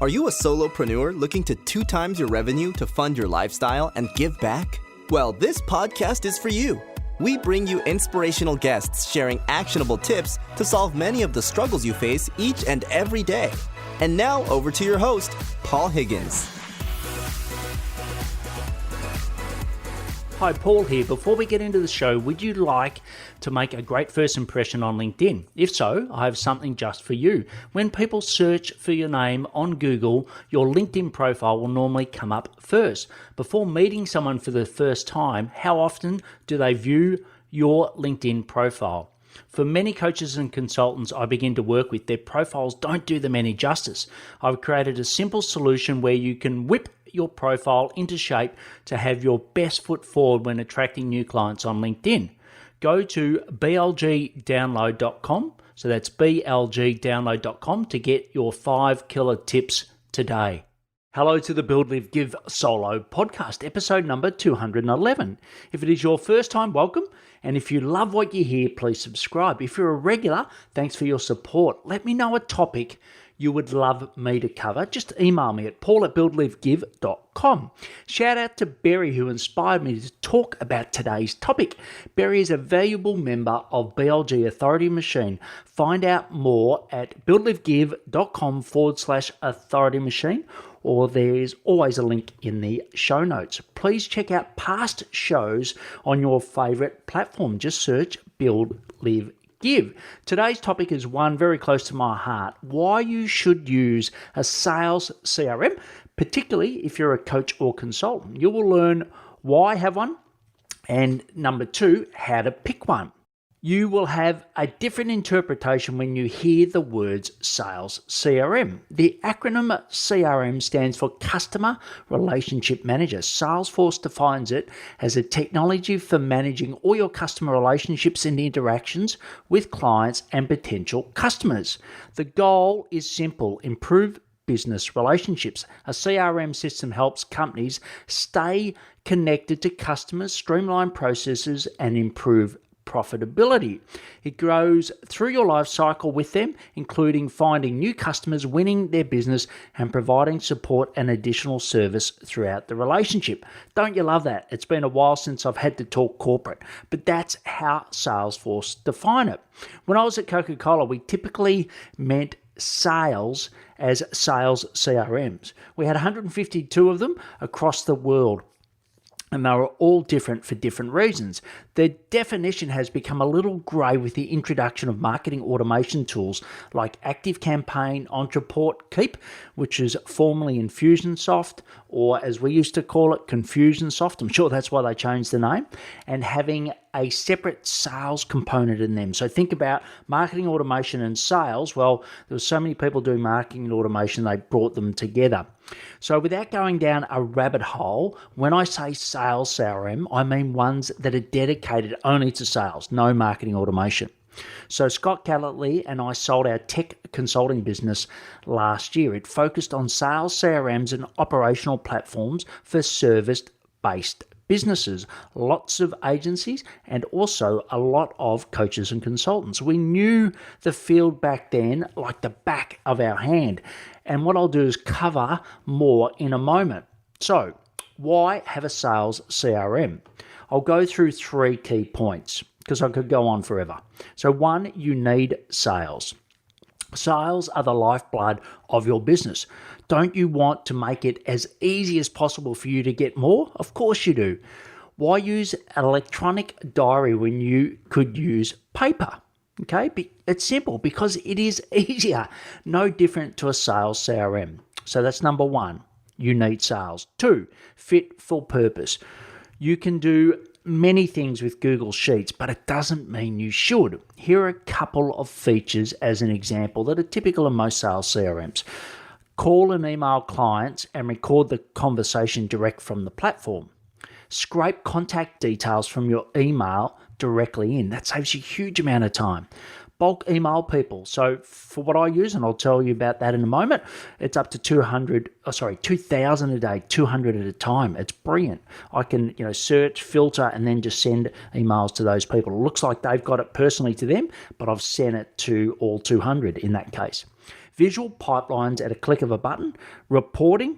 Are you a solopreneur looking to 2 times your revenue to fund your lifestyle and give back? Well, this podcast is for you. We bring you inspirational guests sharing actionable tips to solve many of the struggles you face each and every day. And now over to your host, Paul Higgins. Hi, Paul here. Before we get into the show, would you like to make a great first impression on LinkedIn? If so, I have something just for you. When people search for your name on Google, your LinkedIn profile will normally come up first. Before meeting someone for the first time, how often do they view your LinkedIn profile? For many coaches and consultants I begin to work with, their profiles don't do them any justice. I've created a simple solution where you can whip your profile into shape to have your best foot forward when attracting new clients on LinkedIn. Go to blgdownload.com, so that's blgdownload.com to get your 5 killer tips today. Hello to the Build, Live, Give Solo podcast, episode number 211. If it is your first time, welcome. And if you love what you hear, please subscribe. If you're a regular, thanks for your support. Let me know a topic you would love me to cover. Just email me at paul@buildlivegive.com. Shout out to Barry, who inspired me to talk about today's topic. Barry is a valuable member of BLG Authority Machine. Find out more at buildlivegive.com/authority machine, or there is always a link in the show notes. Please check out past shows on your favorite platform. Just search Build, Live, Give. Today's topic is one very close to my heart: why you should use a sales CRM, particularly if you're a coach or consultant. You will learn why have one, and number 2, how to pick one. You will have a different interpretation when you hear the words sales CRM. The acronym CRM stands for Customer Relationship Manager. Salesforce defines it as a technology for managing all your customer relationships and interactions with clients and potential customers. The goal is simple: improve business relationships. A CRM system helps companies stay connected to customers, streamline processes, and improve profitability. It grows through your life cycle with them, including finding new customers, winning their business, and providing support and additional service throughout the relationship. Don't you love that? It's been a while since I've had to talk corporate, but that's how Salesforce define it. When I was at Coca-Cola, we typically meant sales as sales CRMs. We had 152 of them across the world, and they were all different for different reasons. The definition has become a little grey with the introduction of marketing automation tools like ActiveCampaign, Ontraport, Keep, which is formerly Infusionsoft, or as we used to call it, Confusionsoft. I'm sure that's why they changed the name, and having a separate sales component in them. So think about marketing automation and sales. Well, there were so many people doing marketing and automation, they brought them together. So without going down a rabbit hole, when I say sales CRM, I mean ones that are dedicated only to sales, no marketing automation. So Scott Galletley and I sold our tech consulting business last year. It focused on sales CRMs and operational platforms for service-based businesses, lots of agencies, and also a lot of coaches and consultants. We knew the field back then like the back of our hand. And what I'll do is cover more in a moment. So, why have a sales CRM? I'll go through 3 key points because I could go on forever. So 1, you need sales. Sales are the lifeblood of your business. Don't you want to make it as easy as possible for you to get more? Of course you do. Why use an electronic diary when you could use paper? Okay, it's simple because it is easier, no different to a sales CRM. So that's number 1, you need sales. 2, fit for purpose. You can do many things with Google Sheets, but it doesn't mean you should. Here are a couple of features as an example that are typical of most sales CRMs. Call and email clients and record the conversation direct from the platform. Scrape contact details from your email directly in. That saves you a huge amount of time. Bulk email people. So for what I use, and I'll tell you about that in a moment, it's up to 2,000 a day, 200 at a time. It's brilliant. I can, search, filter, and then just send emails to those people. It looks like they've got it personally to them, but I've sent it to all 200 in that case. visual pipelines at a click of a button, reporting.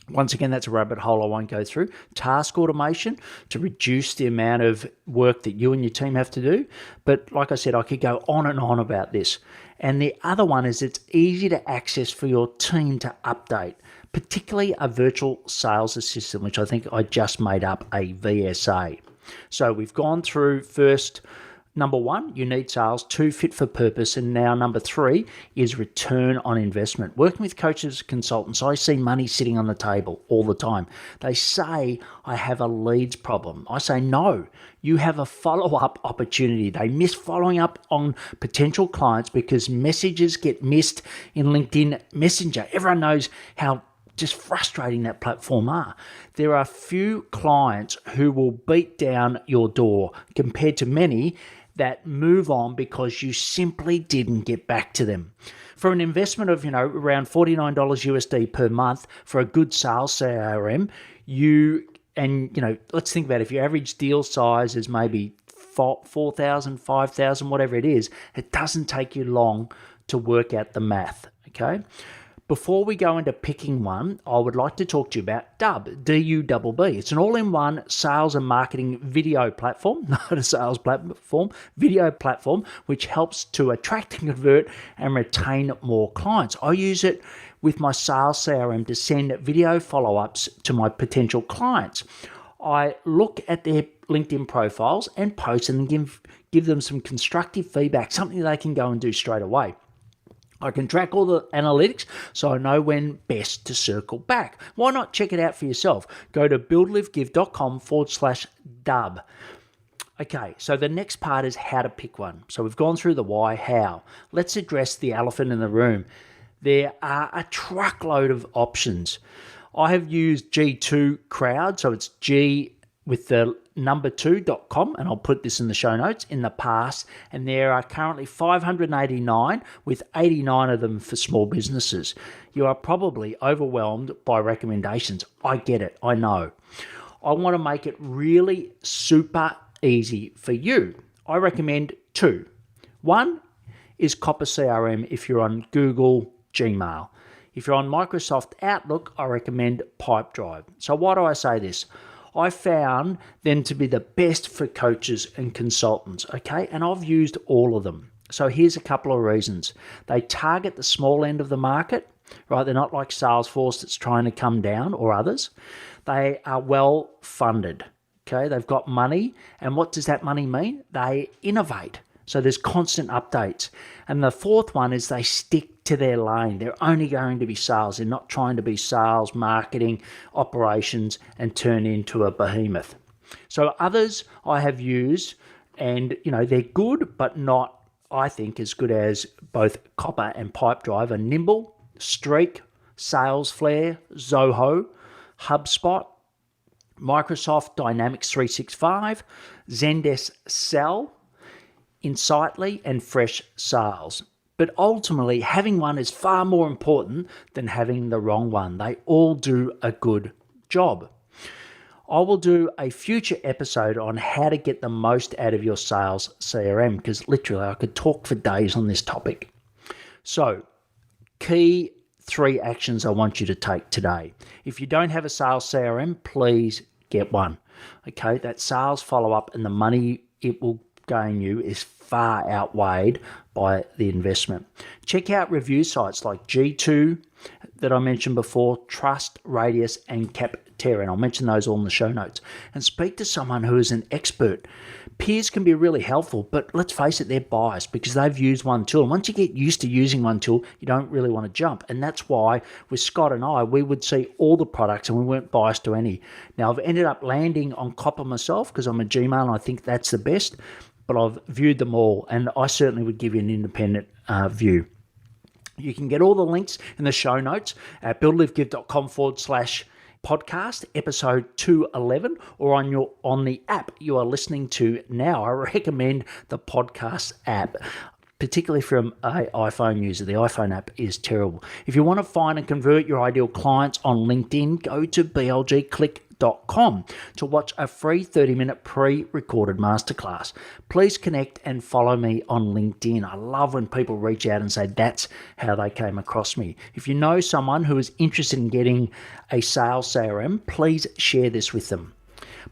Once again, that's a rabbit hole I won't go through. Task automation to reduce the amount of work that you and your team have to do. But like I said, I could go on and on about this. And the other one is it's easy to access for your team to update, particularly a virtual sales assistant, which I think I just made up a VSA. So we've gone through first, number one, you need sales, two, fit for purpose, and now number three is return on investment. Working with coaches, consultants, I see money sitting on the table all the time. They say, I have a leads problem. I say, no, you have a follow-up opportunity. They miss following up on potential clients because messages get missed in LinkedIn Messenger. Everyone knows how just frustrating that platform are. There are few clients who will beat down your door compared to many that move on because you simply didn't get back to them. For an investment of, around $49 USD per month for a good sales CRM, let's think about it. If your average deal size is maybe 4,000, 5,000, whatever it is, it doesn't take you long to work out the math, okay? Before we go into picking one, I would like to talk to you about Dubb, D-U-B-B. It's an all-in-one sales and marketing video platform, not a sales platform, video platform, which helps to attract and convert and retain more clients. I use it with my sales CRM to send video follow-ups to my potential clients. I look at their LinkedIn profiles and post and give them some constructive feedback, something they can go and do straight away. I can track all the analytics so I know when best to circle back. Why not check it out for yourself? Go to buildlivegive.com/dub. Okay, so the next part is how to pick one. So we've gone through the why, how. Let's address the elephant in the room. There are a truckload of options. I have used G2 Crowd, so it's G with the number 2.com, and I'll put this in the show notes, in the past, and there are currently 589 with 89 of them for small businesses. You are probably overwhelmed by recommendations. I get it, I know. I want to make it really super easy for you. I recommend two. One is Copper CRM if you're on Google Gmail. If you're on Microsoft Outlook, I recommend Pipedrive. So why do I say this? I found them to be the best for coaches and consultants, okay? And I've used all of them. So here's a couple of reasons. They target the small end of the market, right? They're not like Salesforce that's trying to come down or others. They are well funded, okay? They've got money. And what does that money mean? They innovate. So there's constant updates. And the fourth one is they stick to their lane. They're only going to be sales. They're not trying to be sales, marketing, operations, and turn into a behemoth. So others I have used, and they're good, but not, I think, as good as both Copper and Pipedrive are Nimble, Streak, Salesflare, Zoho, HubSpot, Microsoft Dynamics 365, Zendesk Sell, Insightly, and Fresh Sales. But ultimately, having one is far more important than having the wrong one. They all do a good job. I will do a future episode on how to get the most out of your sales CRM, because literally I could talk for days on this topic. So, key 3 actions I want you to take today. If you don't have a sales CRM, please get one. Okay, that sales follow-up and the money it will gain you is far outweighed by the investment. Check out review sites like G2 that I mentioned before, Trust, Radius, and Capterra, and I'll mention those all in the show notes. And speak to someone who is an expert. Peers can be really helpful, but let's face it, they're biased because they've used one tool. And once you get used to using one tool, you don't really want to jump. And that's why with Scott and I, we would see all the products and we weren't biased to any. Now, I've ended up landing on Copper myself because I'm a Gmail and I think that's the best, but I've viewed them all, and I certainly would give you an independent view. You can get all the links in the show notes at buildlivegive.com/podcast, episode 211, or on the app you are listening to now. I recommend the podcast app. particularly from an iPhone user. The iPhone app is terrible. If you want to find and convert your ideal clients on LinkedIn, go to blgclick.com to watch a free 30-minute pre-recorded masterclass. Please connect and follow me on LinkedIn. I love when people reach out and say that's how they came across me. If you know someone who is interested in getting a sales CRM, please share this with them.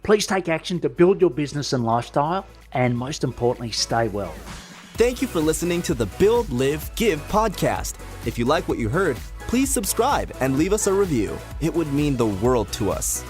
Please take action to build your business and lifestyle, and most importantly, stay well. Thank you for listening to the Build, Live, Give podcast. If you like what you heard, please subscribe and leave us a review. It would mean the world to us.